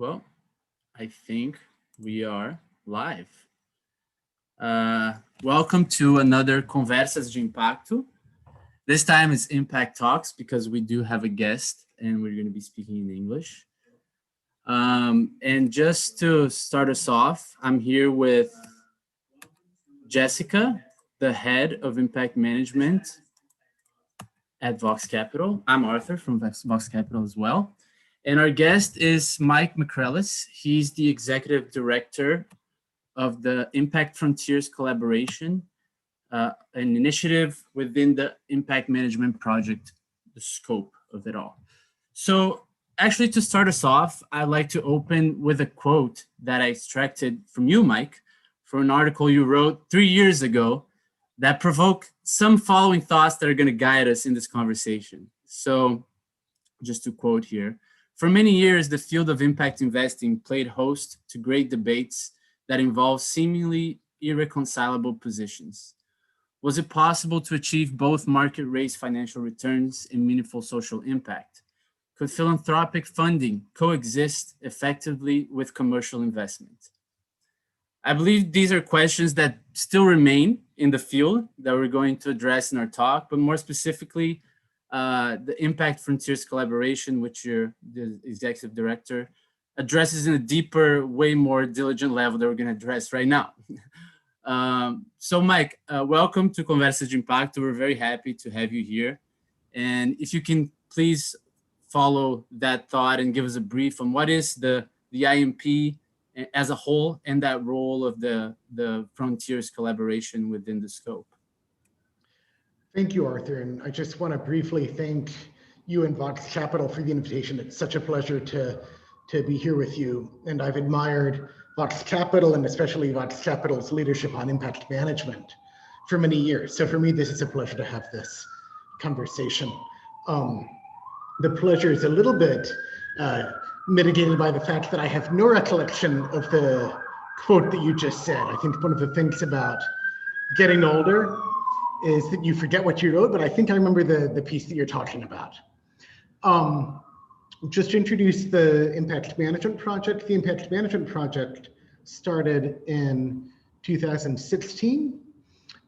Well, I think we are live. Welcome to another Conversas de Impacto. This time it's Impact Talks because we do have a guest and we're going to be speaking in English. And just to start us off, I'm here with Jessica, the head of Impact Management at Vox Capital. I'm Arthur from Vox Capital as well. And our guest is Mike McCrellis. He's the executive director of the Impact Frontiers Collaboration, an initiative within the Impact Management Project, the scope of it all. So actually, to start us off, I'd like to open with a quote that I extracted from you, Mike, for an article you wrote 3 years ago that provoked some following thoughts that are going to guide us in this conversation. So just to quote here, for many years, the field of impact investing played host to great debates that involve seemingly irreconcilable positions. Was it possible to achieve both market-raised financial returns and meaningful social impact? Could philanthropic funding coexist effectively with commercial investment? I believe these are questions that still remain in the field that we're going to address in our talk, but more specifically, the Impact Frontiers Collaboration, which you're the executive director, addresses in a deeper, way more diligent level that we're going to address right now. So Mike, welcome to Conversas de Impacto. We're very happy to have you here. And if you can please follow that thought and give us a brief on what is the IMP as a whole and that role of the Frontiers Collaboration within the scope. Thank you, Arthur. And I just want to briefly thank you and Vox Capital for the invitation. It's such a pleasure to be here with you. And I've admired Vox Capital and especially Vox Capital's leadership on impact management for many years. So for me, this is a pleasure to have this conversation. The pleasure is a little bit mitigated by the fact that I have no recollection of the quote that you just said. I think one of the things about getting older is that you forget what you wrote, but I think I remember the piece that you're talking about. Just to introduce the Impact Management Project. The Impact Management Project started in 2016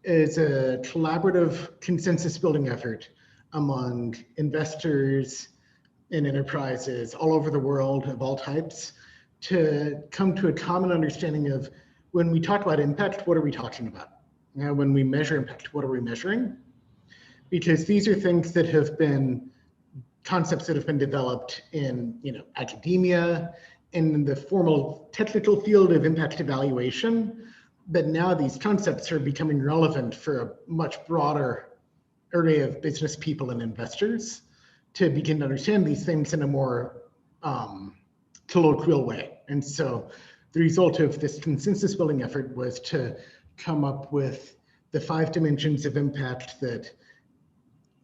as a collaborative consensus building effort among investors and enterprises all over the world of all types to come to a common understanding of when we talk about impact, what are we talking about? Now, when we measure impact, what are we measuring? Because these are things that have been concepts that have been developed in academia, in the formal technical field of impact evaluation, but now these concepts are becoming relevant for a much broader array of business people and investors to begin to understand these things in a more colloquial way. And so the result of this consensus building effort was to come up with the 5 dimensions of impact that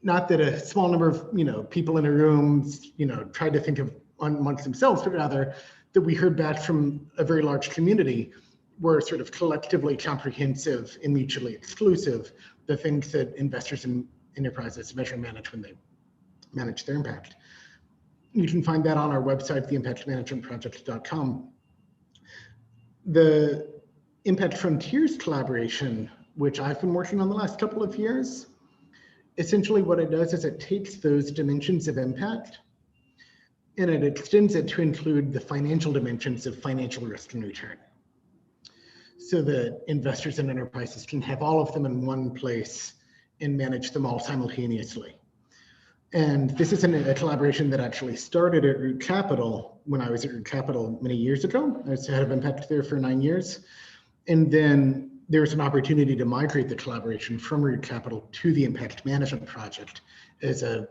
not that a small number of people in a room tried to think of amongst themselves, but rather that we heard back from a very large community were sort of collectively comprehensive and mutually exclusive, the things that investors and enterprises measure and manage when they manage their impact. You can find that on our website, theimpactmanagementproject.com. The Impact Frontiers collaboration, which I've been working on the last couple of years, essentially what it does is it takes those dimensions of impact and it extends it to include the financial dimensions of financial risk and return, so that investors and enterprises can have all of them in one place and manage them all simultaneously. And this is a collaboration that actually started at Root Capital when I was at Root Capital many years ago. I was head of impact there for 9 years. And then there was an opportunity to migrate the collaboration from Root Capital to the Impact Management Project as a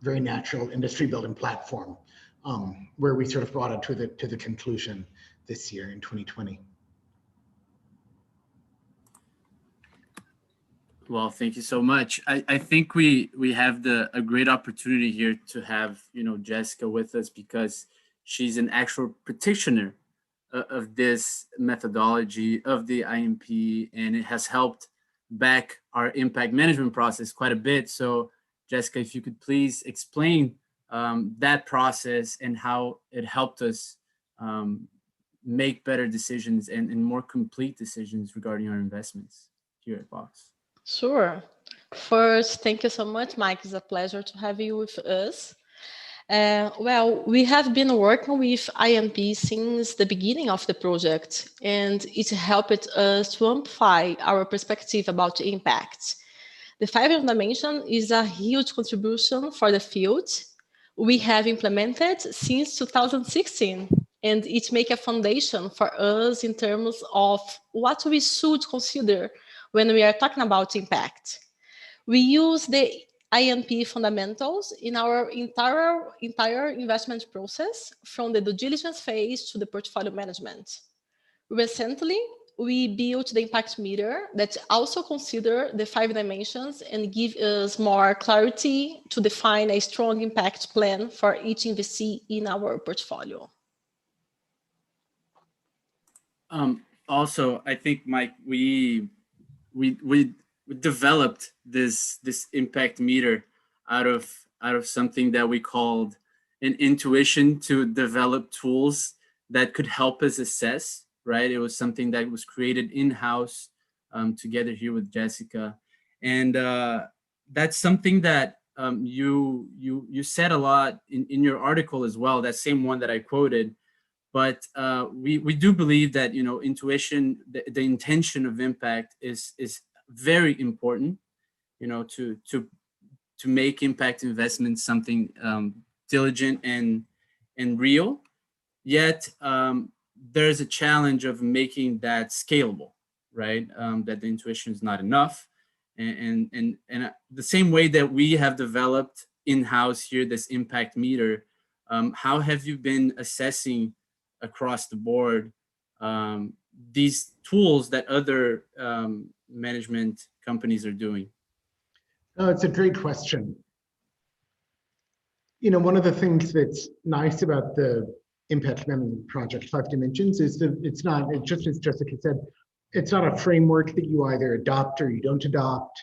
very natural industry building platform, where we sort of brought it to the conclusion this year in 2020. Well, thank you so much. I think we have a great opportunity here to have Jessica with us because she's an actual practitioner of this methodology of the IMP, and it has helped back our impact management process quite a bit. So Jessica, if you could please explain that process and how it helped us make better decisions and more complete decisions regarding our investments here at Vox? Sure. First, thank you so much, Mike. It's a pleasure to have you with us. Well, we have been working with IMP since the beginning of the project, and it helped us to amplify our perspective about impact. The 5 dimension is a huge contribution for the field. We have implemented since 2016, and it makes a foundation for us in terms of what we should consider when we are talking about impact. We use the INP fundamentals in our entire investment process, from the due diligence phase to the portfolio management. Recently, we built the impact meter that also consider the 5 dimensions and give us more clarity to define a strong impact plan for each investee in our portfolio. Also, I think, Mike, we developed this impact meter out of something that we called an intuition to develop tools that could help us assess, right? It was something that was created in-house together here with Jessica. And that's something that you said a lot in your article as well, that same one that I quoted. But we do believe that, intuition, the intention of impact is very important, to make impact investments something diligent and real. Yet there's a challenge of making that scalable, right? That the intuition is not enough, and the same way that we have developed in-house here this impact meter. How have you been assessing across the board these tools that other management companies are doing? Oh, it's a great question. One of the things that's nice about the impact management project 5 dimensions is that it's just as Jessica said, it's not a framework that you either adopt or you don't adopt,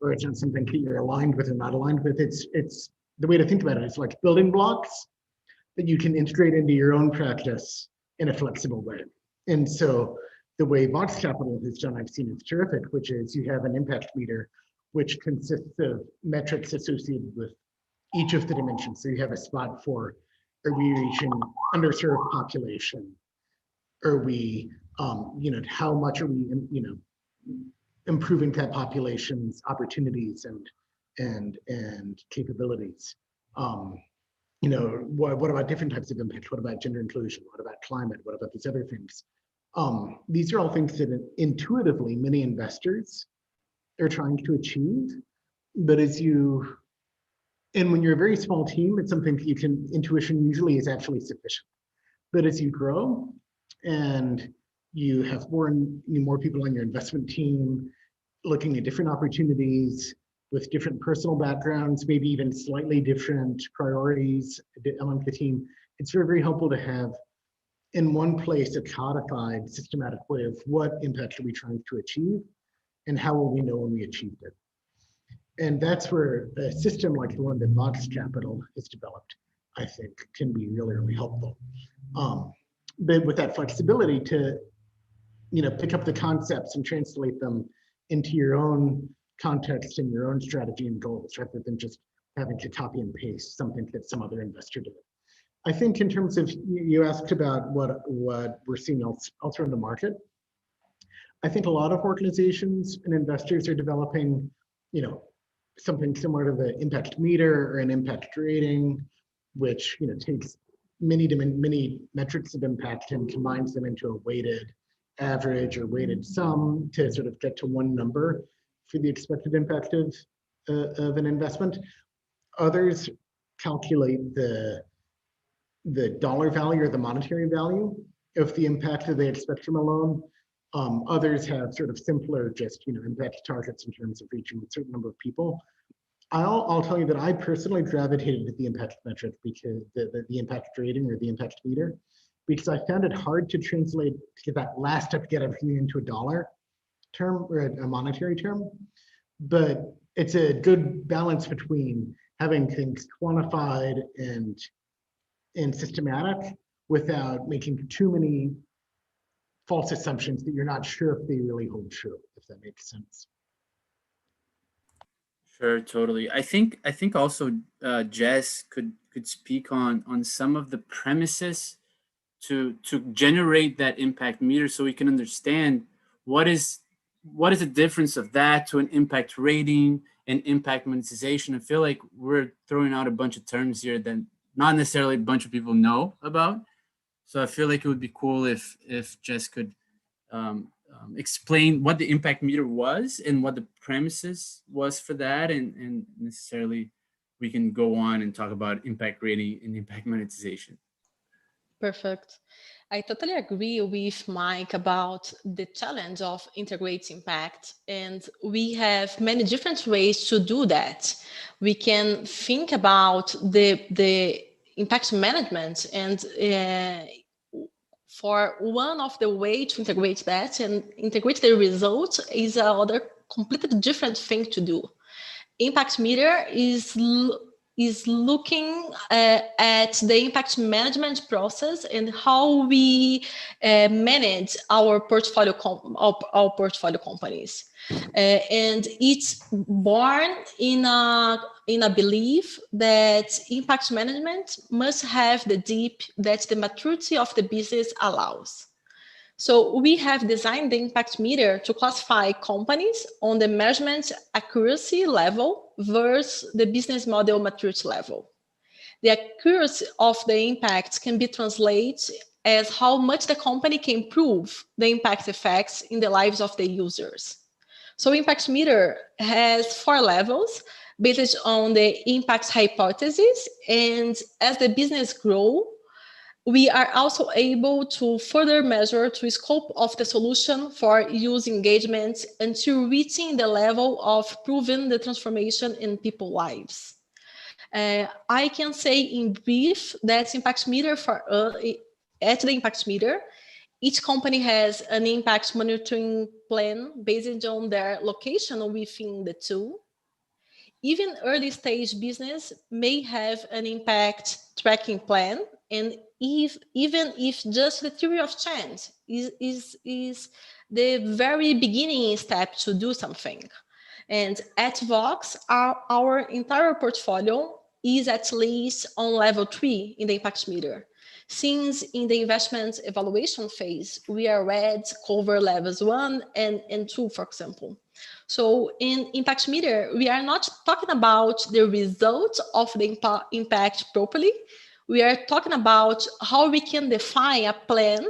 or it's not something that you're aligned with or not aligned with. It's the way to think about it is like building blocks that you can integrate into your own practice in a flexible way. And so the way Vox Capital has done, I've seen is terrific, which is you have an impact meter, which consists of metrics associated with each of the dimensions. So you have a spot for, are we reaching underserved population? Are we, how much are we, improving that population's opportunities and capabilities? What about different types of impact? What about gender inclusion? What about climate? What about these other things? These are all things that intuitively many investors are trying to achieve, but when you're a very small team, it's something that intuition usually is actually sufficient. But as you grow and you have more people on your investment team looking at different opportunities with different personal backgrounds, maybe even slightly different priorities among the team, it's very, very helpful to have in one place a codified, systematic way of what impact are we trying to achieve and how will we know when we achieved it. And that's where a system like the one that Vox Capital has developed, I think, can be really, really helpful. But with that flexibility to, pick up the concepts and translate them into your own context and your own strategy and goals, rather than just having to copy and paste something that some other investor did. I think in terms of, you asked about what we're seeing elsewhere in the market. I think a lot of organizations and investors are developing, something similar to the impact meter or an impact rating, which takes many metrics of impact and combines them into a weighted average or weighted sum to sort of get to one number for the expected impact of an investment. Others calculate the dollar value or the monetary value of the impact that they expect from a loan. Others have sort of simpler, just impact targets in terms of reaching a certain number of people. I'll tell you that I personally gravitated to the impact metric, because the impact rating or the impact meter, because I found it hard to translate, to get that last step, to get everything into a dollar term or a monetary term. But it's a good balance between having things quantified and systematic without making too many false assumptions that you're not sure if they really hold true, if that makes sense. Sure, totally. I think also Jess could speak on some of the premises to generate that impact meter, so we can understand what is the difference of that to an impact rating and impact monetization. I feel like we're throwing out a bunch of terms here that not necessarily a bunch of people know about. So I feel like it would be cool if Jess could explain what the impact meter was and what the premises was for that, and necessarily we can go on and talk about impact rating and impact monetization. Perfect. I totally agree with Mike about the challenge of integrating impact, and we have many different ways to do that. We can think about the impact management, and for one of the way to integrate that and integrate the result is another completely different thing to do. Impact meter is looking at the impact management process and how we manage our portfolio our portfolio companies, and it's born in a belief that impact management must have the deep that the maturity of the business allows. So we have designed the impact meter to classify companies on the measurement accuracy level versus the business model maturity level. The accuracy of the impact can be translated as how much the company can improve the impact effects in the lives of the users. So impact meter has 4 levels based on the impact hypothesis, and as the business grows, we are also able to further measure the scope of the solution for user engagement until reaching the level of proving the transformation in people's lives. I can say in brief that impact meter at the impact meter, each company has an impact monitoring plan based on their location within the tool. Even early stage business may have an impact tracking plan, and even if just the theory of change is the very beginning step to do something. And at Vox, our entire portfolio is at least on level 3 in the impact meter. Since in the investment evaluation phase, we are ready to cover levels 1 and 2, for example. So in impact meter, we are not talking about the result of the impact properly. We are talking about how we can define a plan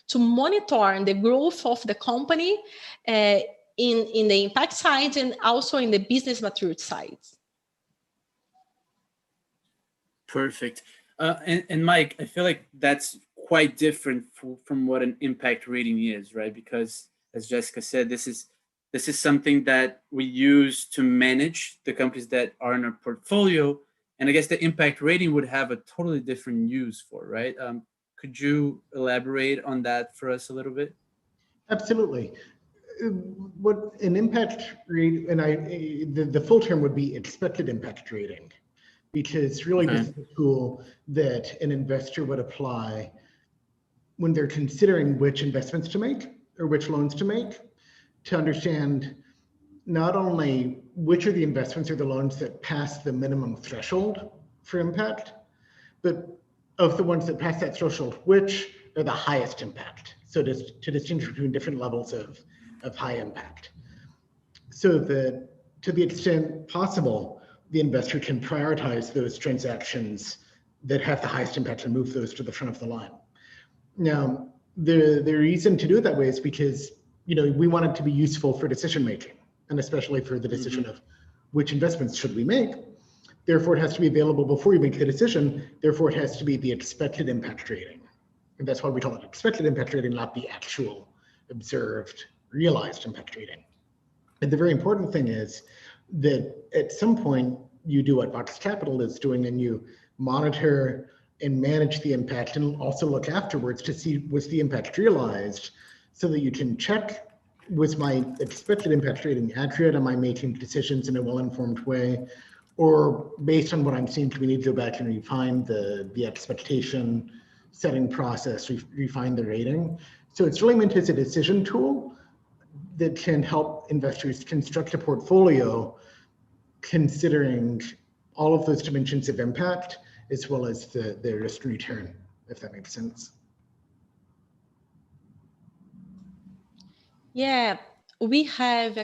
to monitor the growth of the company in the impact side and also in the business maturity side. Perfect. And Mike, I feel like that's quite different from what an impact rating is, right? Because as Jessica said, this is something that we use to manage the companies that are in our portfolio. And I guess the impact rating would have a totally different use for, right? Could you elaborate on that for us a little bit? Absolutely. What an impact rating, and the full term would be expected impact rating, because really this is a tool that an investor would apply when they're considering which investments to make or which loans to make, to understand not only which are the investments or the loans that pass the minimum threshold for impact, but of the ones that pass that threshold, which are the highest impact. So to distinguish between different levels of high impact. So that to the extent possible, the investor can prioritize those transactions that have the highest impact and move those to the front of the line. Now, the reason to do it that way is because, you know, we want it to be useful for decision making, and especially for the decision of which investments should we make. Therefore, it has to be available before you make the decision. Therefore, it has to be the expected impact rating. And that's why we call it expected impact rating, not the actual observed realized impact rating. And the very important thing is that at some point you do what Vox Capital is doing, and you monitor and manage the impact, and also look afterwards to see, was the impact realized, so that you can check, was my expected impact rating accurate? Am I making decisions in a well-informed way? Or based on what I'm seeing, do we need to go back and refine the expectation setting process, refine the rating. So it's really meant as a decision tool that can help investors construct a portfolio considering all of those dimensions of impact, as well as the risk and return, if that makes sense. Yeah, we have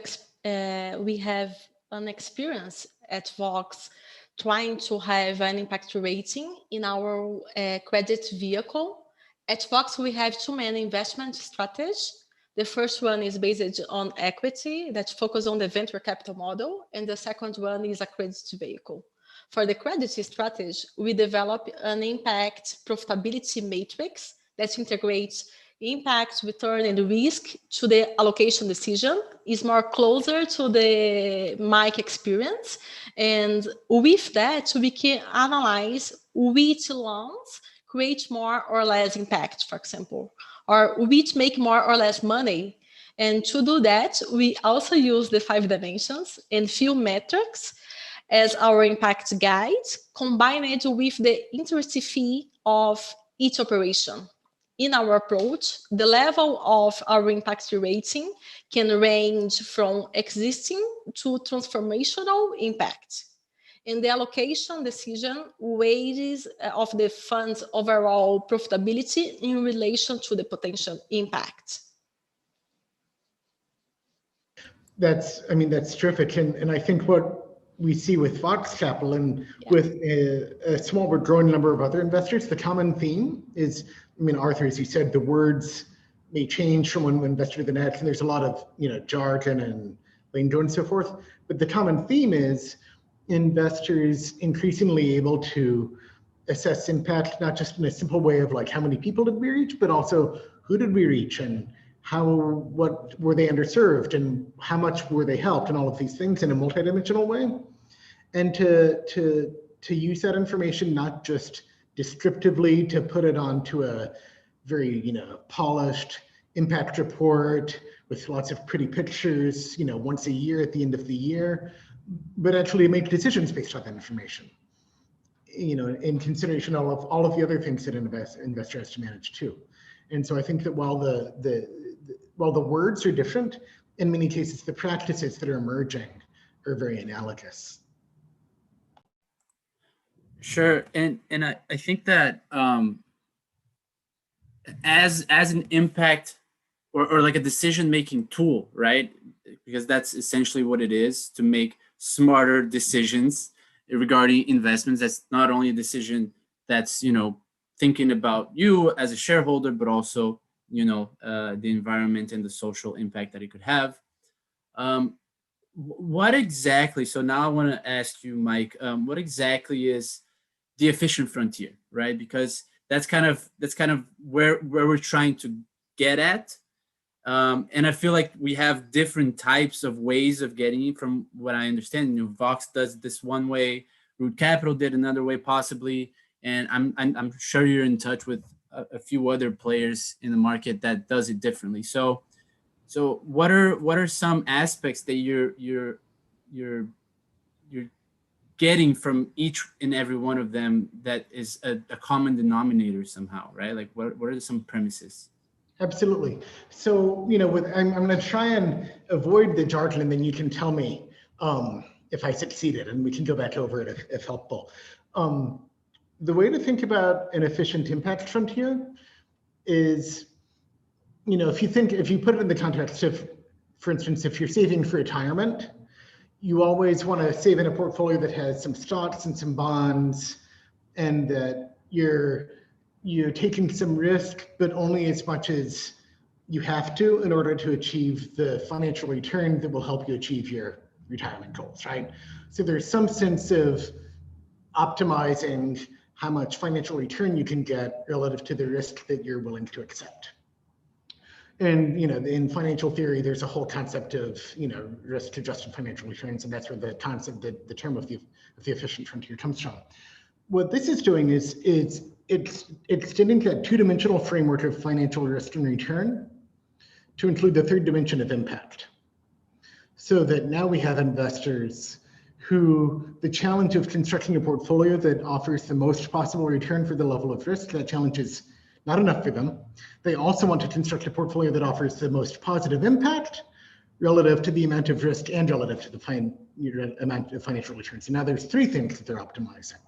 an experience at Vox trying to have an impact rating in our credit vehicle. At Vox, we have two main investment strategies. The first one is based on equity that focus on the venture capital model, and the second one is a credit vehicle. For the credit strategy, we develop an impact profitability matrix that integrates impact, return, and risk to the allocation decision, is more closer to the Mike experience. And with that, we can analyze which loans create more or less impact, for example, or which make more or less money. And to do that, we also use the 5 dimensions and few metrics as our impact guide, combined with the interest fee of each operation. In our approach, the level of our impact rating can range from existing to transformational impact. And the allocation decision weighs of the fund's overall profitability in relation to the potential impact. That's terrific. And I think what we see with Vox Capital and with a small but growing number of other investors, the common theme is, Arthur, as you said, the words may change from one investor to the next, and there's a lot of jargon and lingo and so forth. But the common theme is investors increasingly able to assess impact, not just in a simple way of like how many people did we reach, but also who did we reach and what were they underserved and how much were they helped, and all of these things in a multidimensional way. And to use that information not just descriptively to put it onto a very polished impact report with lots of pretty pictures once a year at the end of the year, but actually make decisions based on that information, in consideration of all of the other things that an investor has to manage too. And so I think that while the words are different, in many cases the practices that are emerging are very analogous. Sure, and I think that as an impact or like a decision-making tool, right? Because that's essentially what it is, to make smarter decisions regarding investments. That's not only a decision that's thinking about you as a shareholder, but also the environment and the social impact that it could have. What exactly? So now I want to ask you, Mike, what exactly is the efficient frontier, right? Because that's kind of where we're trying to get at. And I feel like we have different types of ways of getting it. From what I understand, Vox does this one way, Root Capital did another way possibly, and I'm sure you're in touch with a few other players in the market that does it differently. So what are some aspects that you're getting from each and every one of them that is a common denominator somehow, right? Like what are some premises? Absolutely. So, I'm going to try and avoid the jargon, and then you can tell me if I succeeded, and we can go back over it if helpful. The way to think about an efficient impact frontier is, if you put it in the context of, for instance, if you're saving for retirement, you always want to save in a portfolio that has some stocks and some bonds, and that you're taking some risk, but only as much as you have to in order to achieve the financial return that will help you achieve your retirement goals, right? So there's some sense of optimizing how much financial return you can get relative to the risk that you're willing to accept. And in financial theory, there's a whole concept of risk-adjusted financial returns, and that's where the concept, the term of the efficient frontier comes from. What this is doing is it's extending that two-dimensional framework of financial risk and return to include the third dimension of impact, so that now we have investors who the challenge of constructing a portfolio that offers the most possible return for the level of risk, that challenge is not enough for them. They also want to construct a portfolio that offers the most positive impact relative to the amount of risk and relative to the amount of financial returns. So now there's three things that they're optimizing.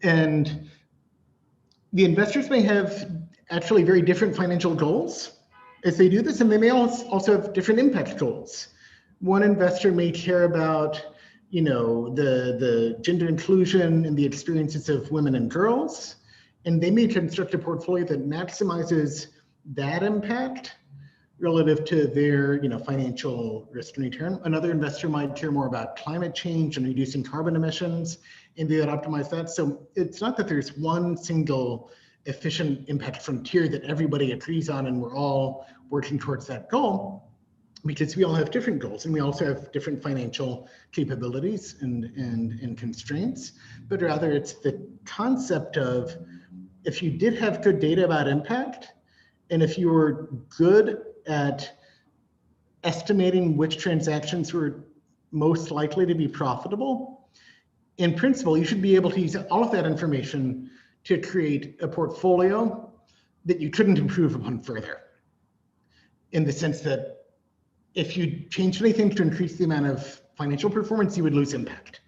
And the investors may have actually very different financial goals as they do this, and they may also have different impact goals. One investor may care about, the gender inclusion and the experiences of women and girls, and they may construct a portfolio that maximizes that impact relative to their, financial risk and return. Another investor might care more about climate change and reducing carbon emissions, and they would optimize that. So it's not that there's one single efficient impact frontier that everybody agrees on and we're all working towards that goal, because we all have different goals and we also have different financial capabilities and constraints. But rather it's the concept of, if you did have good data about impact, and if you were good at estimating which transactions were most likely to be profitable, in principle, you should be able to use all of that information to create a portfolio that you couldn't improve upon further. In the sense that if you changed anything to increase the amount of financial performance, you would lose impact.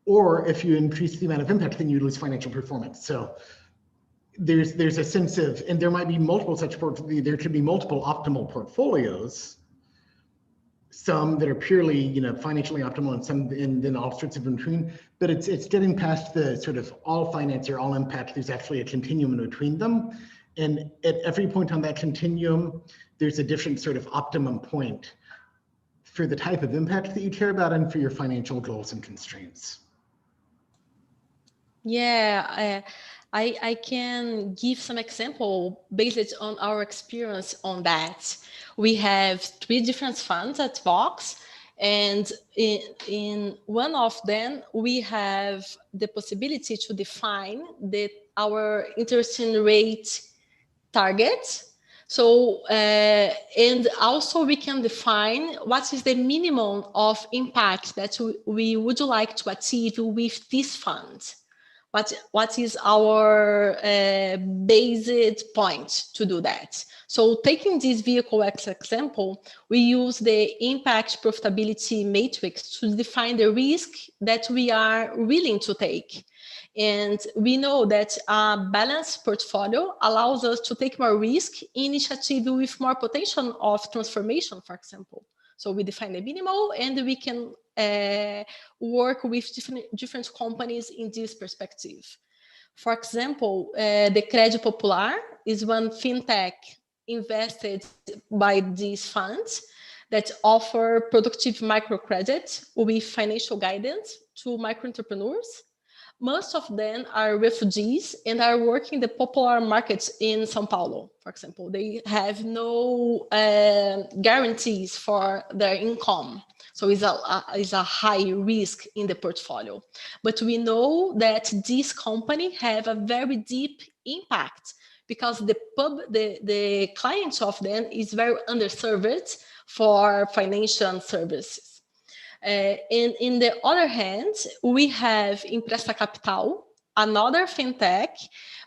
Or if you increase the amount of impact, then you lose financial performance. So there's a sense of, and there might be multiple such portfolios, there could be multiple optimal portfolios, some that are purely, financially optimal and some and then all sorts of in between, but it's getting past the sort of all finance or all impact. There's actually a continuum in between them. And at every point on that continuum, there's a different sort of optimum point for the type of impact that you care about and for your financial goals and constraints. Yeah, I can give some example based on our experience on that. We have 3 different funds at Vox, and in one of them, we have the possibility to define our interest rate target. So, and also we can define what is the minimum of impact that we would like to achieve with this fund. What is our basic point to do that? So taking this vehicle as example, we use the impact profitability matrix to define the risk that we are willing to take. And we know that a balanced portfolio allows us to take more risk in initiative with more potential of transformation, for example. So we define the minimal, and we can work with different companies in this perspective. For example, the Crédito Popular is one fintech invested by these funds that offer productive microcredit with financial guidance to micro entrepreneurs. Most of them are refugees and are working the popular markets in São Paulo, for example. They have no guarantees for their income. So it's a high risk in the portfolio. But we know that this company have a very deep impact because the clients of them is very underserved for financial services. And in the other hand, we have Empresta Capital, another fintech,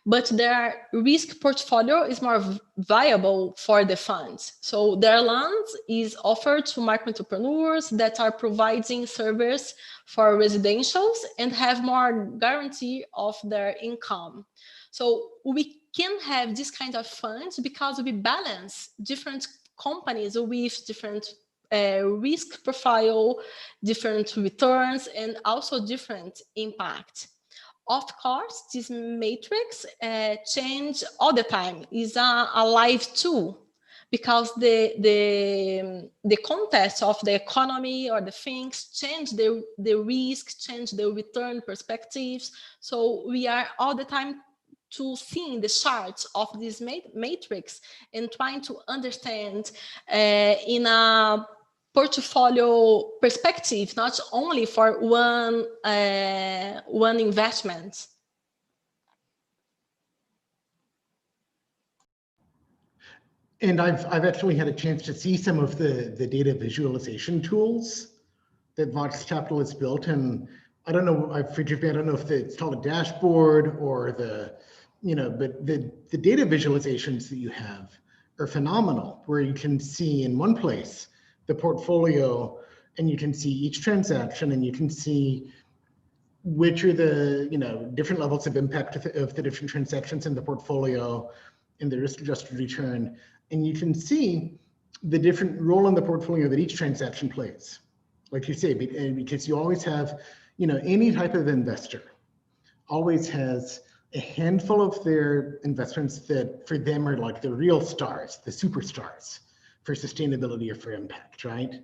but their risk portfolio is more viable for the funds. So their loans is offered to micro entrepreneurs that are providing service for residentials and have more guarantee of their income. So we can have this kind of funds because we balance different companies with different risk profile, different returns, and also different impact. Of course, this matrix change all the time. Is a live tool because the context of the economy or the things change the risk, change the return perspectives. So we are all the time to seeing the charts of this matrix and trying to understand in a portfolio perspective, not only for one investment. And I've actually had a chance to see some of the data visualization tools that Vox Capital has built. And I don't know, forgive me, I don't know if it's called a dashboard or but the data visualizations that you have are phenomenal, where you can see in one place the portfolio, and you can see each transaction, and you can see which are the different levels of impact of the different transactions in the portfolio and the risk-adjusted return. And you can see the different role in the portfolio that each transaction plays. Like you say, because you always have, any type of investor always has a handful of their investments that for them are like the real stars, the superstars for sustainability or for impact, right?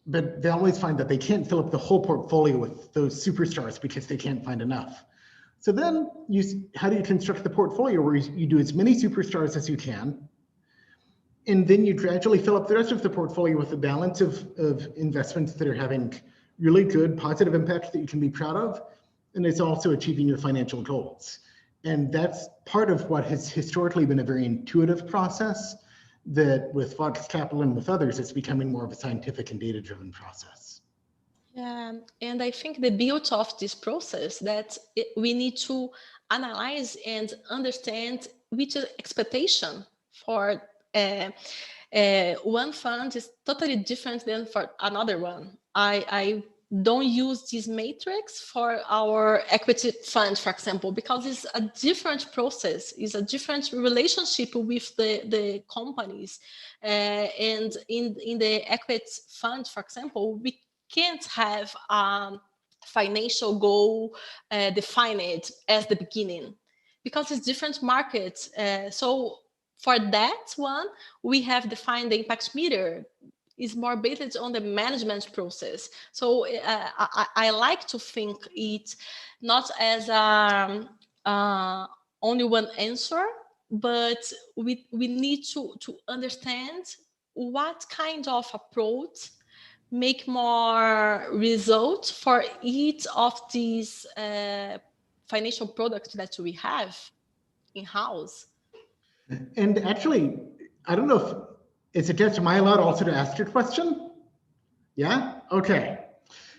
But they always find that they can't fill up the whole portfolio with those superstars because they can't find enough. So then how do you construct the portfolio where you do as many superstars as you can, and then you gradually fill up the rest of the portfolio with a balance of investments that are having really good positive impact that you can be proud of, and it's also achieving your financial goals. And that's part of what has historically been a very intuitive process, that with Vox Capital and with others, it's becoming more of a scientific and data-driven process. Yeah, and I think the beauty of this process that we need to analyze and understand which expectation for one fund is totally different than for another one. I don't use this matrix for our equity fund, for example, because it's a different process, it's a different relationship with the companies. And in the equity fund, for example, we can't have a financial goal defined as the beginning, because it's different markets. So for that one, we have defined the impact meter is more based on the management process. So I like to think it not as only one answer, but we need to understand what kind of approach make more results for each of these financial products that we have in-house. And actually, I don't know if it's a test. Am I allowed also to ask your question? Yeah? Okay.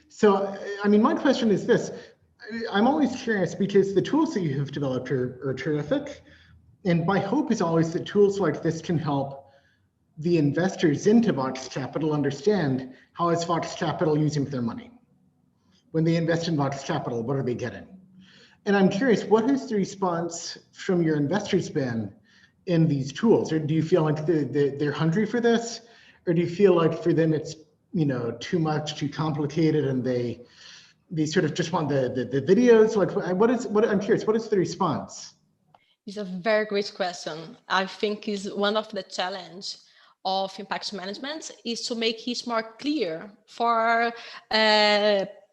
So, my question is this. I'm always curious because the tools that you have developed are terrific. And my hope is always that tools like this can help the investors into Vox Capital understand how is Vox Capital using their money. When they invest in Vox Capital, what are they getting? And I'm curious, what has the response from your investors been in these tools? Or do you feel like they're hungry for this? Or do you feel like for them it's too much, too complicated, and they sort of just want the videos? Like, I'm curious, what is the response? It's a very great question. I think is one of the challenge of impact management is to make it more clear for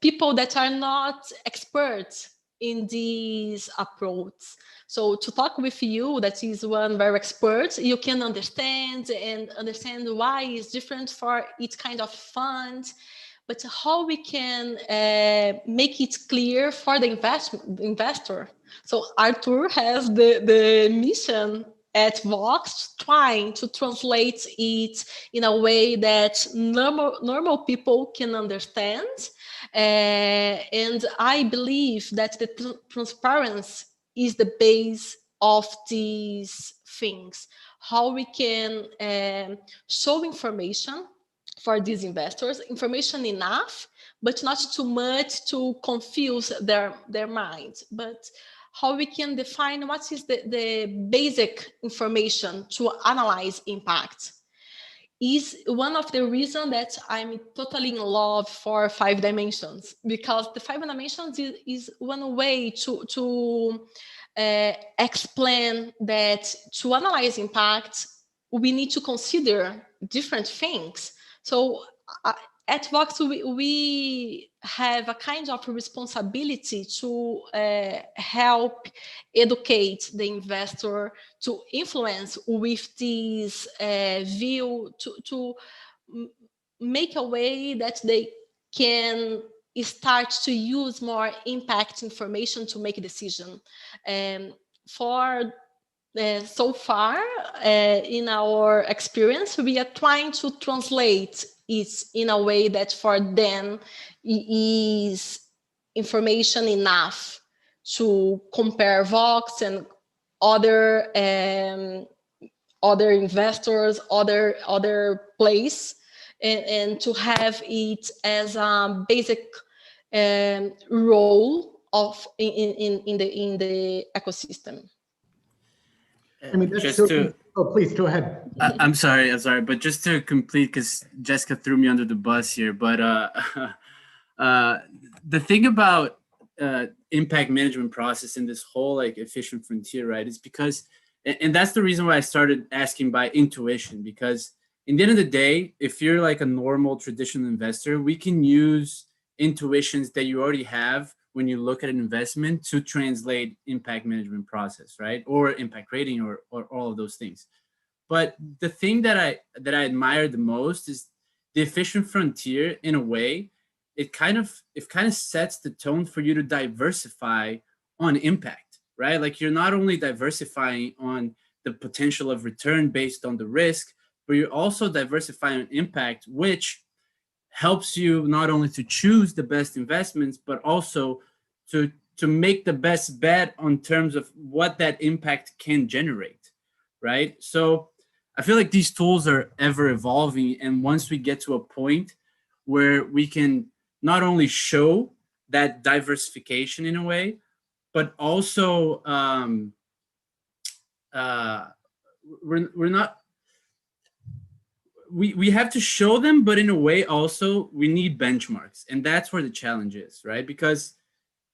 people that are not experts in this approach. So to talk with you, that is one very expert, you can understand why it's different for each kind of fund, but how we can make it clear for the investor. So Arthur has the mission at Vox trying to translate it in a way that normal people can understand. And I believe that the transparency is the base of these things. How we can show information for these investors, information enough, but not too much to confuse their minds. But how we can define what is the basic information to analyze impact is one of the reasons that I'm totally in love for 5 dimensions, because the 5 dimensions is one way to explain that to analyze impact, we need to consider different things. So at Vox, we have a kind of responsibility to help educate the investor, to influence with this view, to make a way that they can start to use more impact information to make a decision. So far, in our experience, we are trying to translate it's in a way that for them is information enough to compare Vox and other other investors, other place, and to have it as a basic role of in the ecosystem. I mean, that's Just so. to, Oh, please go ahead. I'm sorry, but just to complete, because Jessica threw me under the bus here, but the thing about impact management process in this whole like efficient frontier, right, is because, and that's the reason why I started asking by intuition, because in the end of the day, if you're like a normal traditional investor, we can use intuitions that you already have when you look at an investment to translate impact management process, right, or impact rating, or all of those things. But the thing that I admire the most is the efficient frontier. In a way, it kind of sets the tone for you to diversify on impact, right? Like, you're not only diversifying on the potential of return based on the risk, but you're also diversifying on impact, which helps you not only to choose the best investments, but also to make the best bet on terms of what that impact can generate, right? So I feel like these tools are ever evolving, and once we get to a point where we can not only show that diversification in a way, but also we're not, we have to show them, but in a way also we need benchmarks, and that's where the challenge is, right? Because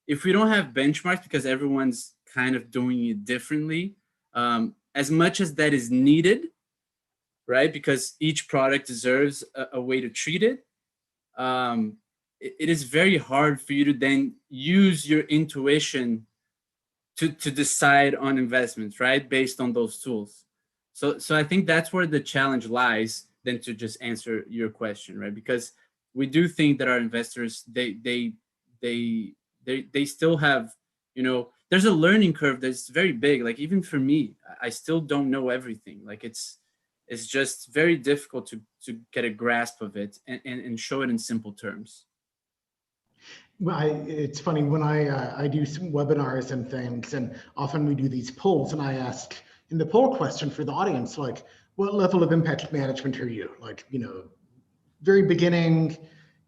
if we don't have benchmarks, because everyone's kind of doing it differently, as much as that is needed, right? Because each product deserves a way to treat it. It is very hard for you to then use your intuition to decide on investments, right? Based on those tools. So I think that's where the challenge lies, than to just answer your question, right? Because we do think that our investors, they still have, there's a learning curve that's very big. Like, even for me, I still don't know everything. Like, it's just very difficult to get a grasp of it and show it in simple terms. Well, it's funny when I do some webinars and things, and often we do these polls, and I ask in the poll question for the audience, like, what level of impact management are you? Like, very beginning,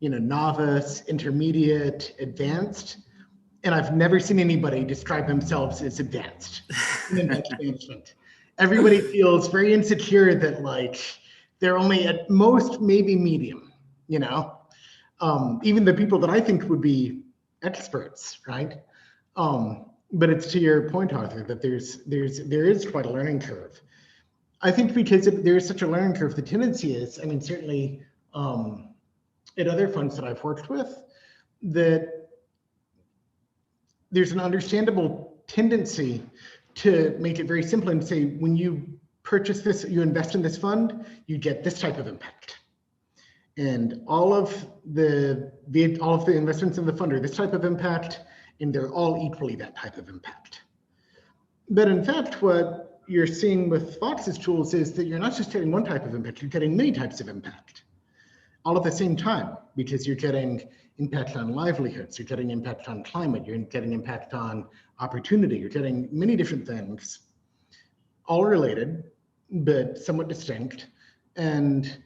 novice, intermediate, advanced. And I've never seen anybody describe themselves as advanced in impact management. Everybody feels very insecure that, like, they're only at most maybe medium, even the people that I think would be experts, right? But it's to your point, Arthur, that there is quite a learning curve. I think because there's such a learning curve, the tendency is, I mean, certainly at other funds that I've worked with, that there's an understandable tendency to make it very simple and say, when you purchase this, you invest in this fund, you get this type of impact. And all of the investments in the fund are this type of impact, and they're all equally that type of impact. But in fact, what you're seeing with Vox's tools is that you're not just getting one type of impact, you're getting many types of impact all at the same time, because you're getting impact on livelihoods, you're getting impact on climate, you're getting impact on opportunity, you're getting many different things, all related, but somewhat distinct. And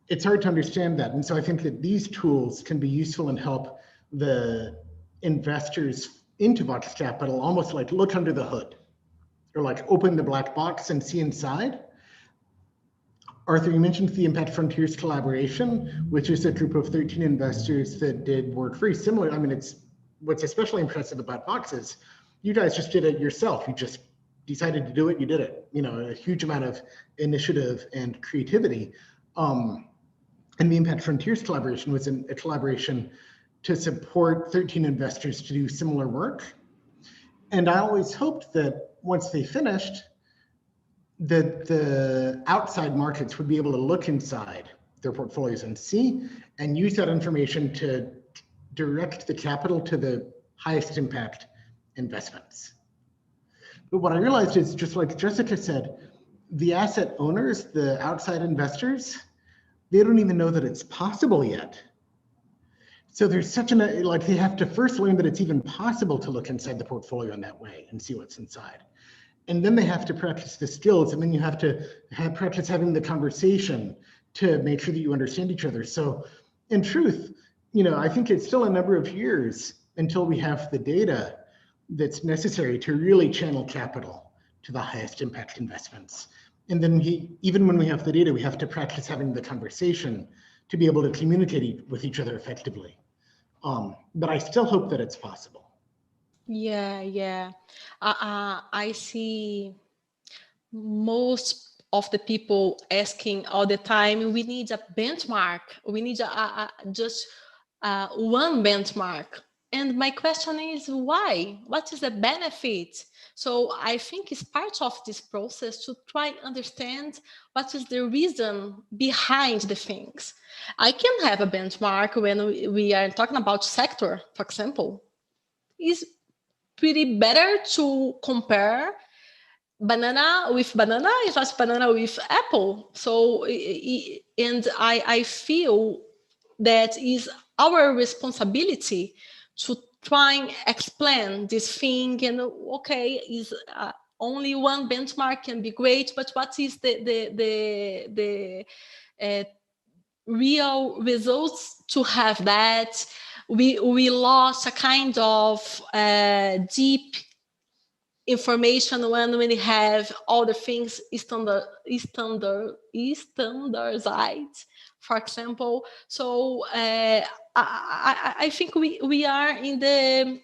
it's hard to understand that. And so I think that these tools can be useful and help the investors into Vox Capital almost like look under the hood, or like open the black box and see inside. Arthur, you mentioned the Impact Frontiers collaboration, which is a group of 13 investors that did work very similar. I mean, what's especially impressive about Vox is you guys just did it yourself. You just decided to do it, you did it. A huge amount of initiative and creativity. And the Impact Frontiers collaboration was a collaboration to support 13 investors to do similar work. And I always hoped that once they finished, that the outside markets would be able to look inside their portfolios and see, and use that information to direct the capital to the highest impact investments. But what I realized is, just like Jessica said, the asset owners, the outside investors, they don't even know that it's possible yet. So there's such an, like, they have to first learn that it's even possible to look inside the portfolio in that way and see what's inside. And then they have to practice the skills, and then you have to practice having the conversation to make sure that you understand each other. So in truth, I think it's still a number of years until we have the data that's necessary to really channel capital to the highest impact investments. And then even when we have the data, we have to practice having the conversation to be able to communicate with each other effectively. But I still hope that it's possible. Yeah. I see most of the people asking all the time, we need a benchmark. We need just one benchmark. And my question is, why? What is the benefit? So I think it's part of this process to try to understand what is the reason behind the things. I can have a benchmark when we are talking about sector, for example. It's pretty better to compare banana with banana is not banana with apple. So, and I feel that is our responsibility to try and explain this thing. And okay, is only one benchmark can be great, but what is the real results to have that? We lost a kind of deep information when we have all the things standardized, for example. So I think we are in the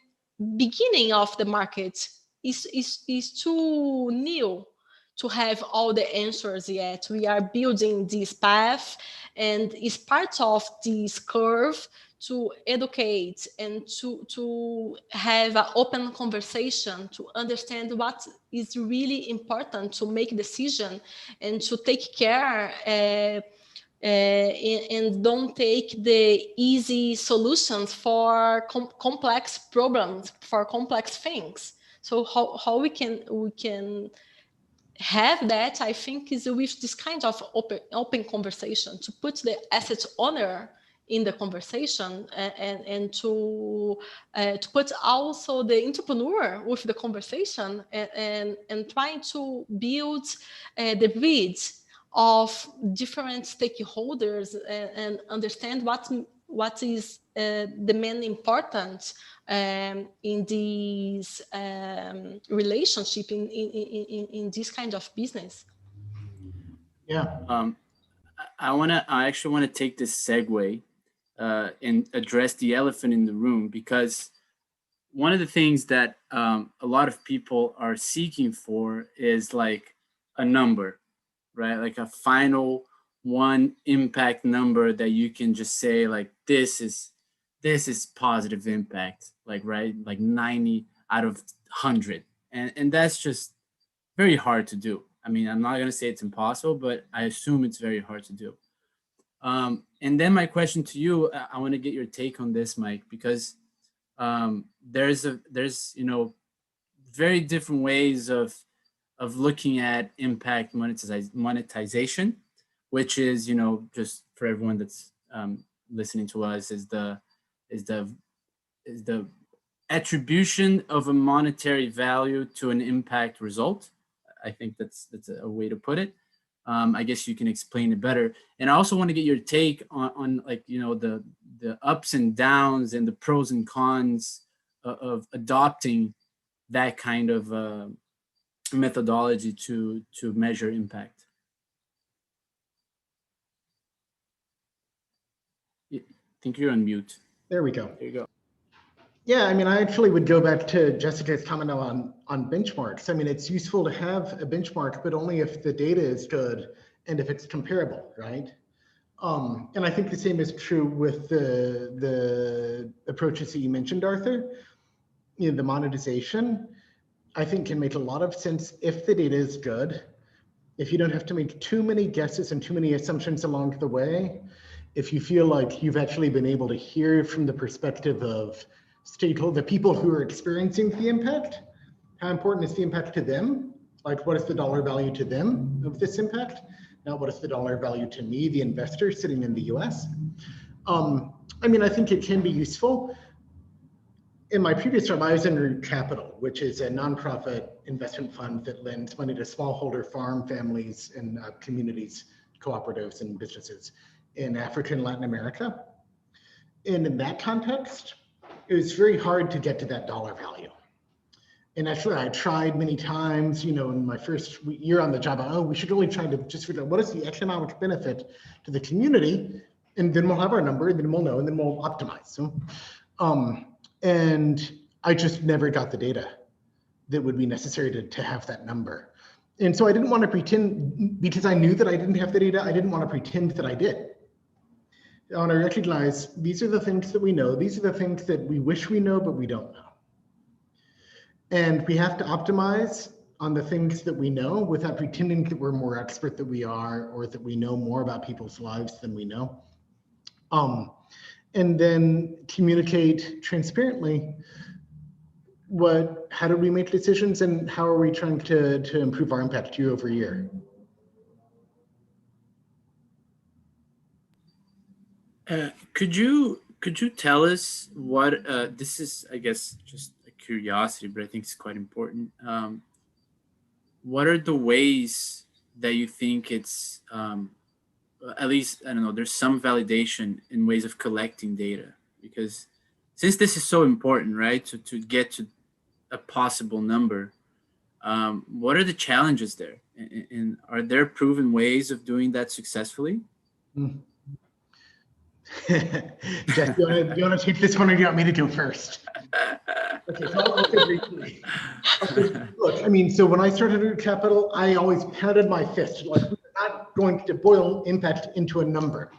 beginning of the market. Is too new to have all the answers yet. We are building this path, and it's part of this curve to educate and to have an open conversation, to understand what is really important to make decision and to take care and don't take the easy solutions for complex problems, for complex things. So how we can have that, I think, is with this kind of open conversation, to put the asset owner in the conversation, and to put also the entrepreneur with the conversation, and trying to build the bridge of different stakeholders, and understand what is the main important in this relationship in this kind of business. Yeah. I actually want to take this segue and address the elephant in the room, because one of the things that a lot of people are seeking for is like a number, right? Like a final one impact number that you can just say, like, this is positive impact, like, right, like 90 out of 100, and that's just very hard to do. I mean, I'm not going to say it's impossible, but I assume it's very hard to do. And then my question to you, I want to get your take on this, Mike, because there's very different ways of looking at impact monetization, which is, just for everyone that's listening to us, is the attribution of a monetary value to an impact result. I think that's a way to put it. I guess you can explain it better. And I also want to get your take on like, the ups and downs and the pros and cons of adopting that kind of methodology to measure impact. I think you're on mute. There we go. There you go. Yeah, I mean, I actually would go back to Jessica's comment on benchmarks. I mean, it's useful to have a benchmark, but only if the data is good and if it's comparable, right? And I think the same is true with the approaches that you mentioned, Arthur. The monetization, I think, can make a lot of sense if the data is good, if you don't have to make too many guesses and too many assumptions along the way, if you feel like you've actually been able to hear from the perspective of the people who are experiencing the impact, how important is the impact to them? Like, what is the dollar value to them of this impact? not what is the dollar value to me, the investor sitting in the US. I mean, I think it can be useful. In my previous job, I was in Root Capital, which is a nonprofit investment fund that lends money to smallholder farm families and communities, cooperatives, and businesses in Africa and Latin America. And in that context, it was very hard to get to that dollar value. And actually, I tried many times, you know, in my first year on the job, oh, we should really try to just figure out what is the economic benefit to the community, and then we'll have our number, and then we'll know, and then we'll optimize. So, and I just never got the data that would be necessary to have that number. And so I didn't want to pretend, because I knew that I didn't have the data, I didn't want to pretend that I did. I want to recognize these are the things that we know, these are the things that we wish we know, but we don't know. And we have to optimize on the things that we know without pretending that we're more expert than we are, or that we know more about people's lives than we know. And then communicate transparently how do we make decisions, and how are we trying to improve our impact year over year. Could you tell us what this is? I guess just a curiosity, but I think it's quite important. What are the ways that you think it's at least, I don't know, there's some validation in ways of collecting data? Because since this is so important, right, to get to a possible number, what are the challenges there? And are there proven ways of doing that successfully? Jeff, do you want to take this one, or do you want me to go first? Okay, so I'll say briefly. Okay, look, I mean, so when I started at Capital, I always pounded my fist, like, we're not going to boil impact into a number,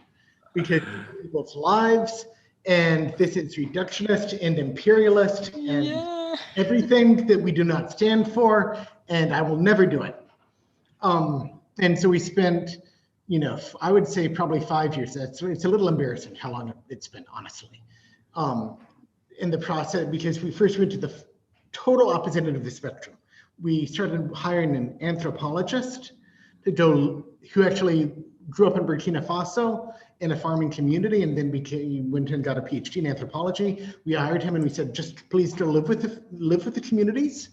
because people's lives, and this is reductionist and imperialist and everything that we do not stand for, and I will never do it. And so we spent, you know, I would say probably 5 years. It's a little embarrassing how long it's been, honestly, in the process, because we first went to the total opposite end of the spectrum. We started hiring an anthropologist who actually grew up in Burkina Faso in a farming community, and then went and got a PhD in anthropology. We hired him, and we said, just please go live with the communities,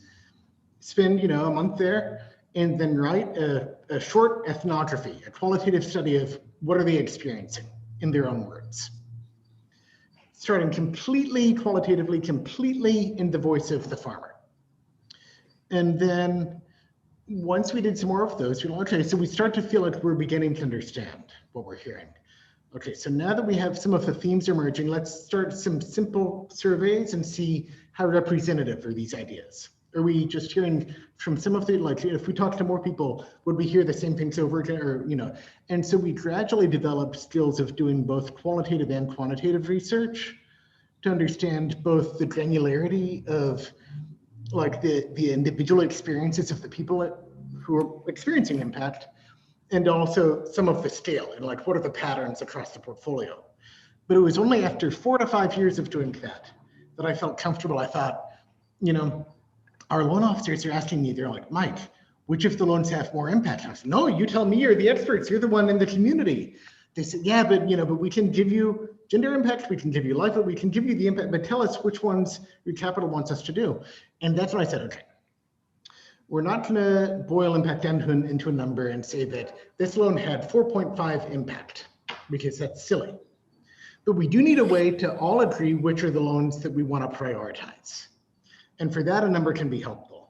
spend, you know, a month there, and then write a short ethnography, a qualitative study of what are they experiencing in their own words. Starting completely qualitatively, completely in the voice of the farmer. And then once we did some more of those, we're like, okay, so we start to feel like we're beginning to understand what we're hearing. Okay, so now that we have some of the themes emerging, let's start some simple surveys and see how representative are these ideas. Are we just hearing from some of the, like, if we talk to more people, would we hear the same things over again, or, you know? And so we gradually developed skills of doing both qualitative and quantitative research to understand both the granularity of, like, the individual experiences of the people who are experiencing impact, and also some of the scale, and like, what are the patterns across the portfolio. But it was only after 4 to 5 years of doing that I felt comfortable. I thought, you know, our loan officers are asking me, they're like, Mike, which of the loans have more impact? I said, no, you tell me, you're the experts, you're the one in the community. They said, yeah, but, you know, but we can give you gender impact, we can give you life, we can give you the impact, but tell us which ones your capital wants us to do. And that's when I said, okay, we're not gonna boil impact down into a number and say that this loan had 4.5 impact, because that's silly. But we do need a way to all agree which are the loans that we want to prioritize. And for that, a number can be helpful.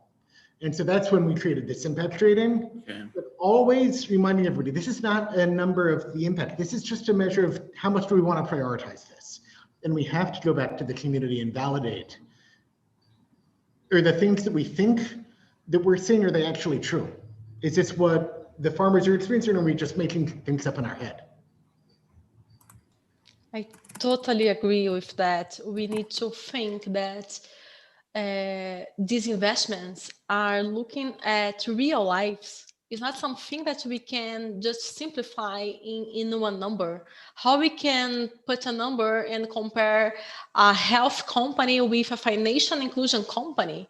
And so that's when we created this impact rating. Okay. But always reminding everybody, this is not a number of the impact. This is just a measure of how much do we want to prioritize this. And we have to go back to the community and validate, are the things that we think that we're seeing, are they actually true? Is this what the farmers are experiencing, or are we just making things up in our head? I totally agree with that. We need to think that these investments are looking at real lives. It's not something that we can just simplify in one number. How we can put a number and compare a health company with a financial inclusion company.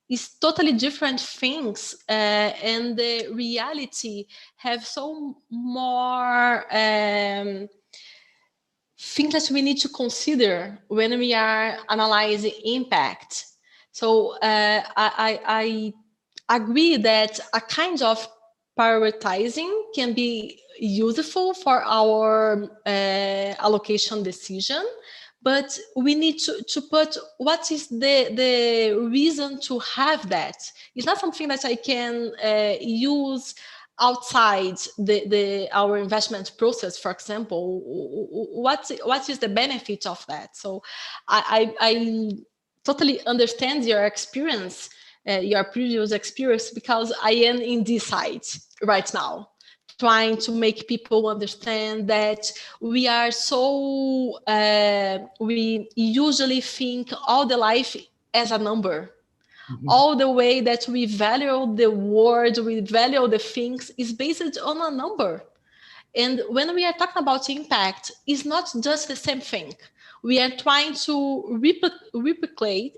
is totally different things, and the reality have so more things that we need to consider when we are analyzing impact. So I agree that a kind of prioritizing can be useful for our allocation decision, but we need to put what is the reason to have that. It's not something that I can use outside our investment process. For example, what is the benefit of that? So I totally understand your experience, your previous experience, because I am in this side right now, trying to make people understand that we are so we usually think all the life as a number. All the way that we value the word, we value the things is based on a number. And when we are talking about impact, it's not just the same thing. We are trying to replicate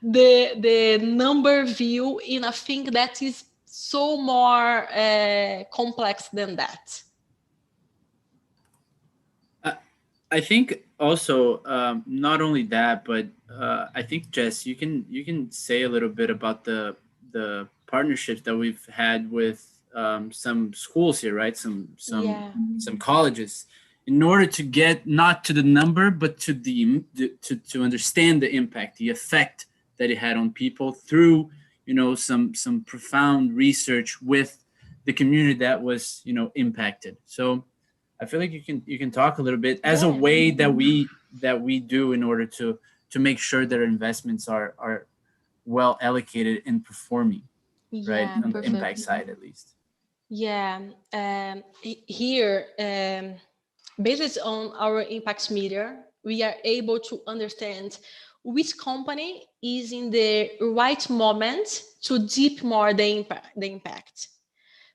the number view in a thing that is so more complex than that. I think also not only that, but I think Jess, you can say a little bit about the partnerships that we've had with some schools here, right? Some colleges, in order to get not to the number, but to to understand the impact, the effect that it had on people through some profound research with the community that was impacted. So I feel like you can talk a little bit as a way that we do in order to make sure that our investments are well allocated and performing, right? On the impact side, at least. Yeah. Here, based on our impact meter, we are able to understand which company is in the right moment to deep more the impact.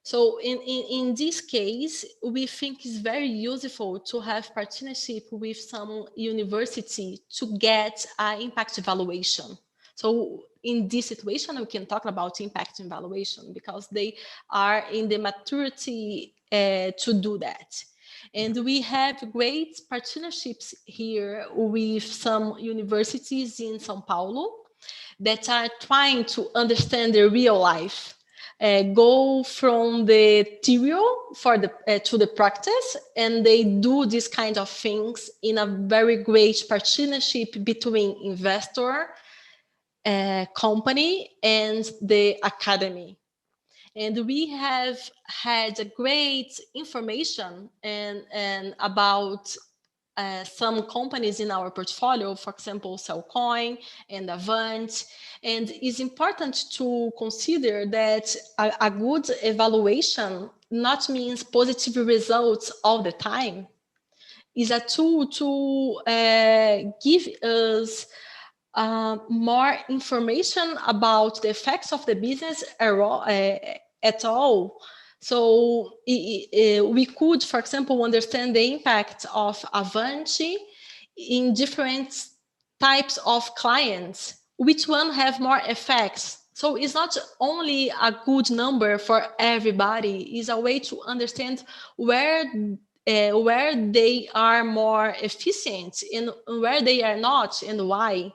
So in this case, we think it's very useful to have partnership with some university to get an impact evaluation. So in this situation, we can talk about impact evaluation because they are in the maturity to do that. And we have great partnerships here with some universities in São Paulo that are trying to understand the real life. Go from the theory to the practice, and they do these kind of things in a very great partnership between investor, company, and the academy. And we have had a great information and about some companies in our portfolio, for example, Cellcoin and Avant. And it's important to consider that a good evaluation not means positive results all the time. It's a tool to give us more information about the effects of the business at all. So we could, for example, understand the impact of Avanti in different types of clients. Which one have more effects? So it's not only a good number for everybody. It's a way to understand where they are more efficient and where they are not and why.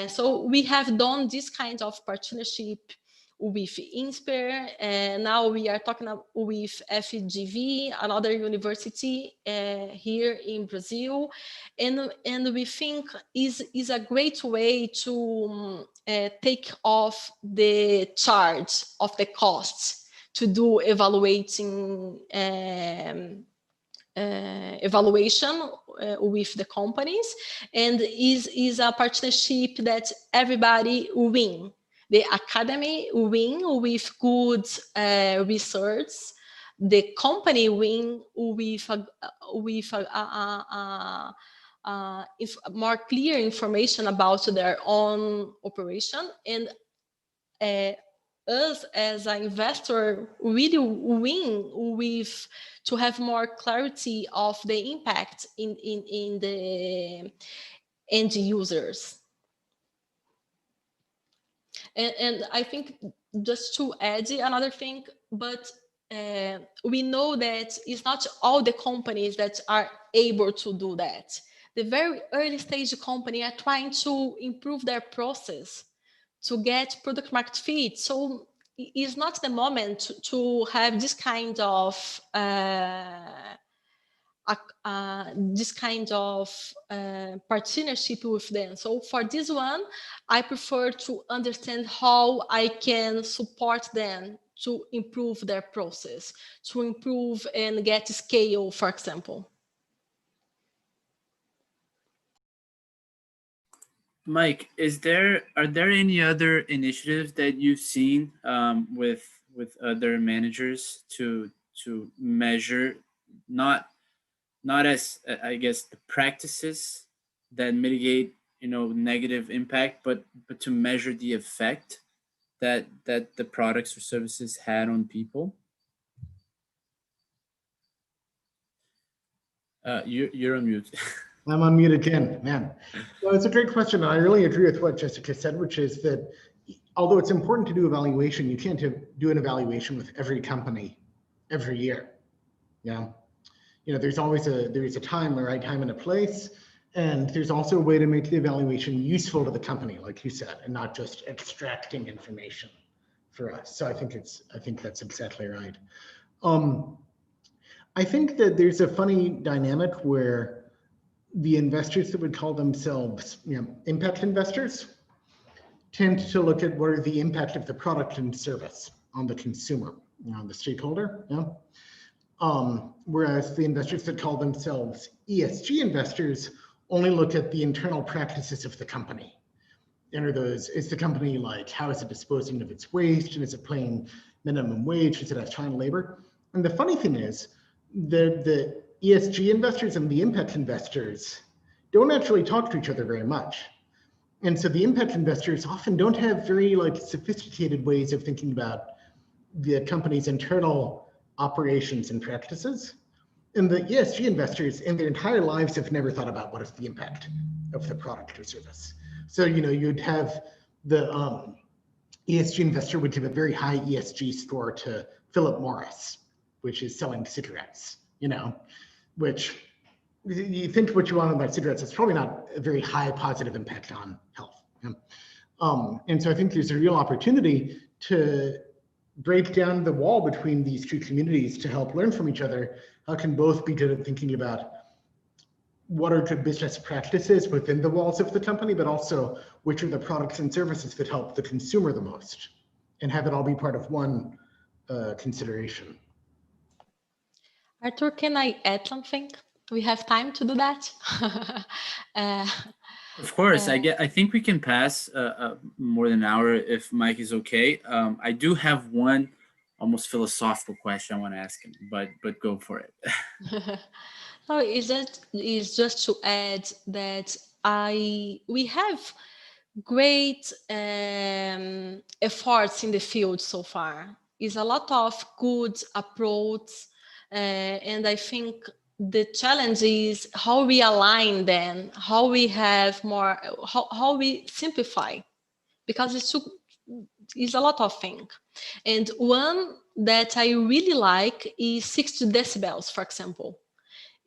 So we have done this kind of partnership with INSPER, and now we are talking with FGV, another university here in Brazil, and we think is a great way to take off the charge of the costs to do evaluation with the companies, and is a partnership that everybody win. The academy win with good research. The company win with more clear information about their own operation, and us as an investor really win with to have more clarity of the impact in end users. And I think just to add another thing, but we know that it's not all the companies that are able to do that. The very early stage company are trying to improve their process to get product market fit. So it's not the moment to have this kind of partnership with them. So for this one, I prefer to understand how I can support them to improve their process, to improve and get scale, for example. Mike, are there any other initiatives that you've seen with other managers to measure not as I guess the practices that mitigate negative impact, but to measure the effect that the products or services had on people? You're on mute. I'm on mute again, man. Well, it's a great question. I really agree with what Jessica said, which is that although it's important to do evaluation, you can't do an evaluation with every company every year. Yeah. There's always a time, a right time and a place. And there's also a way to make the evaluation useful to the company, like you said, and not just extracting information for us. So I think that's exactly right. I think that there's a funny dynamic where the investors that would call themselves impact investors tend to look at what are the impact of the product and service on the consumer, on the stakeholder. Whereas the investors that call themselves ESG investors only look at the internal practices of the company. And is the company like, how is it disposing of its waste? And is it paying minimum wage? Is it have child labor? And the funny thing is, the ESG investors and the impact investors don't actually talk to each other very much. And so the impact investors often don't have very sophisticated ways of thinking about the company's internal operations and practices. And the ESG investors in their entire lives have never thought about what is the impact of the product or service. So, you'd have the ESG investor would give a very high ESG score to Philip Morris, which is selling cigarettes, which you think what you want about cigarettes, it's probably not a very high positive impact on health. And so I think there's a real opportunity to break down the wall between these two communities to help learn from each other. How can both be good at thinking about what are good business practices within the walls of the company, but also which are the products and services that help the consumer the most, and have it all be part of one consideration. Arthur, can I add something? We have time to do that. Of course, I think we can pass more than an hour if Mike is okay. I do have one almost philosophical question I want to ask him, but go for it. No, it's just to add that we have great efforts in the field so far. It's a lot of good approach, and I think the challenge is how we align them, how we have more, how we simplify, because it's a lot of things. And one that I really like is 60 decibels, for example,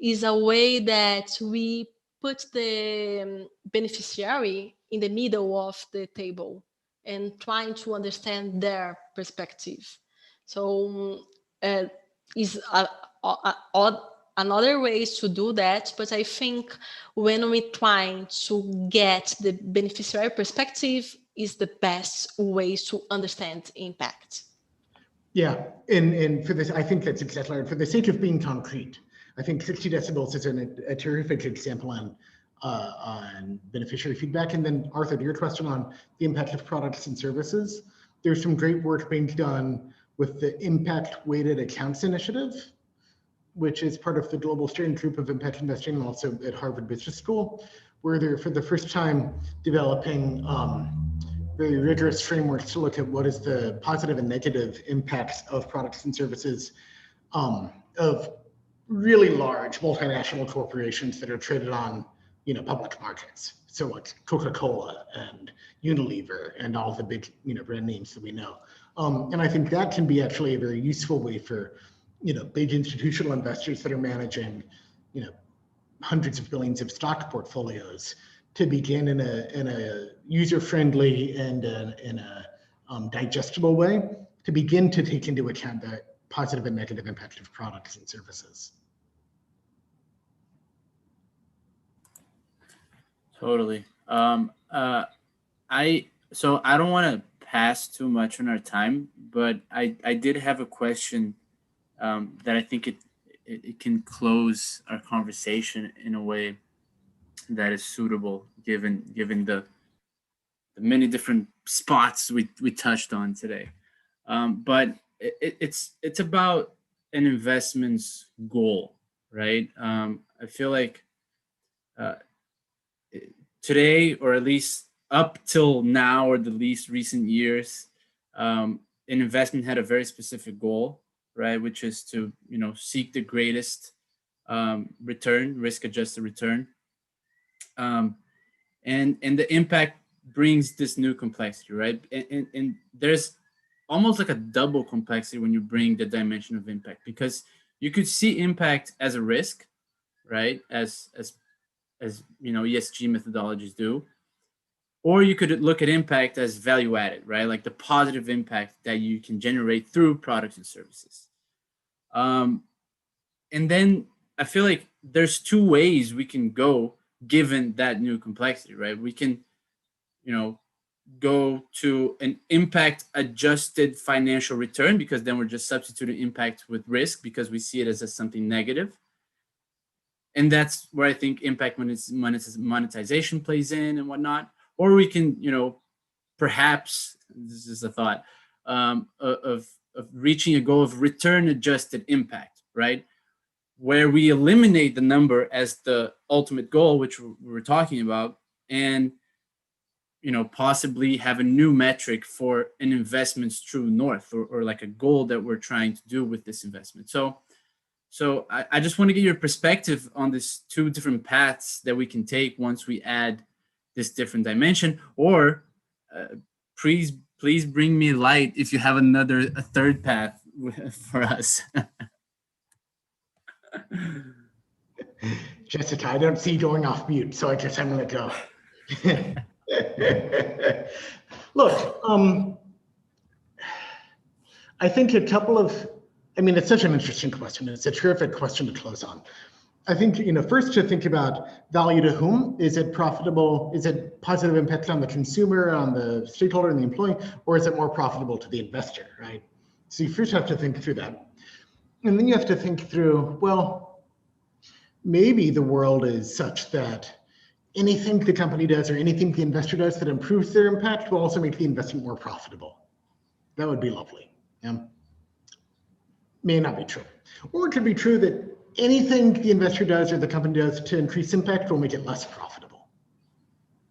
is a way that we put the beneficiary in the middle of the table and trying to understand their perspective. So is another ways to do that, but I think when we try to get the beneficiary perspective is the best ways to understand impact. Yeah, and for this, I think that's exactly right. For the sake of being concrete, I think 60 decibels is a terrific example on beneficiary feedback. And then Arthur, to your question on the impact of products and services, there's some great work being done with the Impact Weighted Accounts Initiative, which is part of the Global Steering Group of Impact Investing and also at Harvard Business School, where they're for the first time developing very rigorous frameworks to look at what is the positive and negative impacts of products and services of really large multinational corporations that are traded on public markets. So like Coca-Cola and Unilever and all the big, brand names that we know. And I think that can be actually a very useful way for, big institutional investors that are managing, hundreds of billions of stock portfolios to begin in a user-friendly and in a digestible way to begin to take into account the positive and negative impact of products and services. Totally. So I don't want to pass too much on our time, but I did have a question that I think it can close our conversation in a way that is suitable given the many different spots we touched on today. But it's about an investment's goal, right? I feel like today, or at least up till now, or the least recent years, an investment had a very specific goal, right? Which is to seek the greatest return, risk-adjusted return, and the impact brings this new complexity, right? And there's almost like a double complexity when you bring the dimension of impact, because you could see impact as a risk, right? As ESG methodologies do, or you could look at impact as value added, right? Like the positive impact that you can generate through products and services. And then I feel like there's two ways we can go given that new complexity, right? We can, go to an impact adjusted financial return, because then we're just substituting impact with risk because we see it as something negative. And that's where I think impact monetization plays in and whatnot. Or we can, perhaps, this is a thought, of reaching a goal of return adjusted impact, right? Where we eliminate the number as the ultimate goal, which we were talking about, and possibly have a new metric for an investment's true north, or like a goal that we're trying to do with this investment. So I just want to get your perspective on these two different paths that we can take once we add this different dimension, or please bring me light if you have a third path for us. Jessica, I don't see you going off mute, so I guess I'm going to go. Look, I think it's such an interesting question. It's a terrific question to close on. I think, first to think about value to whom. Is it profitable? Is it positive impact on the consumer, on the stakeholder and the employee, or is it more profitable to the investor, right? So you first have to think through that. And then you have to think through, well, maybe the world is such that anything the company does or anything the investor does that improves their impact will also make the investment more profitable. That would be lovely. Yeah. May not be true. Or it could be true that anything the investor does or the company does to increase impact will make it less profitable.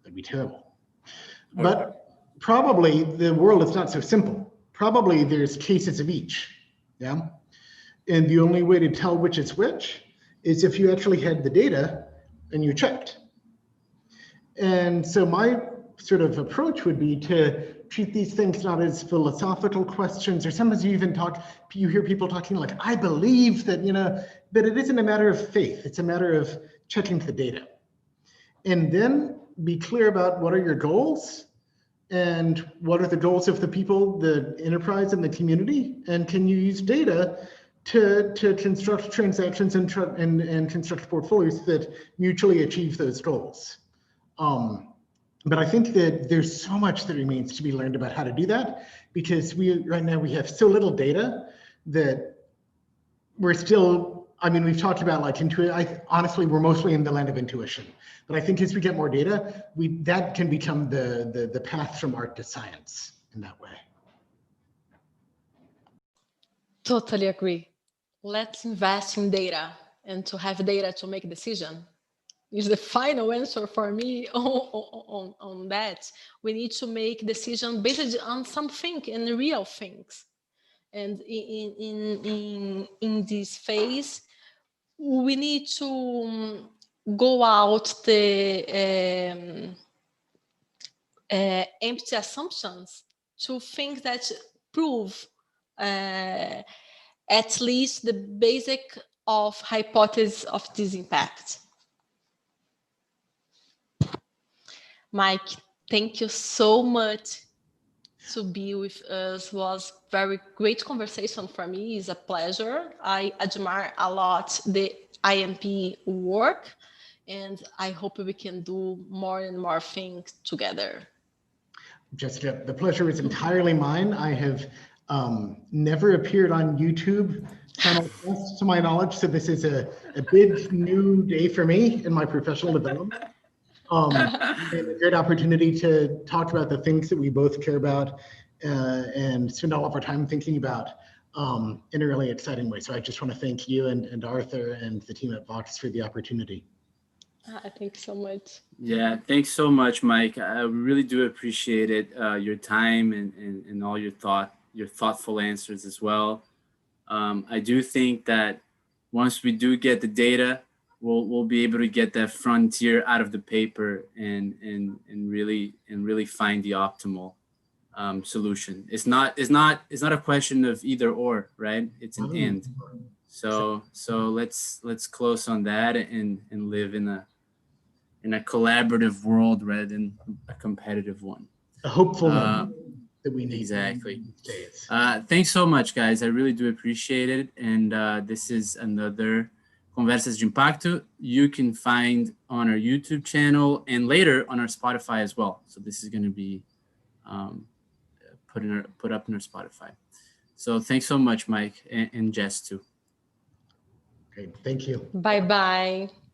That'd be terrible. But probably the world is not so simple. Probably there's cases of each. Yeah. And the only way to tell which is which is if you actually had the data and you checked. And so my sort of approach would be to treat these things not as philosophical questions, or sometimes you hear people talking like, I believe that, but it isn't a matter of faith. It's a matter of checking the data. And then be clear about what are your goals and what are the goals of the people, the enterprise and the community, and can you use data to construct transactions and construct portfolios that mutually achieve those goals. But I think that there's so much that remains to be learned about how to do that, because right now we have so little data that we're still, we've talked about like honestly, we're mostly in the land of intuition. But I think as we get more data, that can become the path from art to science in that way. Totally agree. Let's invest in data, and to have data to make a decision is the final answer for me on that. We need to make decisions based on something and real things. And in this phase, we need to go out the empty assumptions to things that prove at least the basic of hypothesis of this impact. Mike, thank you so much to be with us. Was very great conversation for me. It's a pleasure. I admire a lot the IMP work, and I hope we can do more and more things together. Jessica, the pleasure is entirely mine. I have never appeared on YouTube simulcast to my knowledge, so this is a big new day for me in my professional development. And a great opportunity to talk about the things that we both care about and spend all of our time thinking about in a really exciting way. So I just want to thank you and Arthur and the team at Vox for the opportunity. Thank you so much. Yeah, thanks so much, Mike. I really do appreciate it, your time and all your thoughtful answers as well. I do think that once we do get the data, we'll be able to get that frontier out of the paper and really find the optimal solution. It's not a question of either or, right? It's an and. So let's close on that and live in a collaborative world rather than a competitive one. A hopeful that we need. Exactly. Thanks so much, guys. I really do appreciate it. And this is another Conversas de Impacto. You can find on our YouTube channel and later on our Spotify as well. So this is going to be put up in our Spotify. So thanks so much, Mike, and Jess too. Great. Thank you. Bye-bye.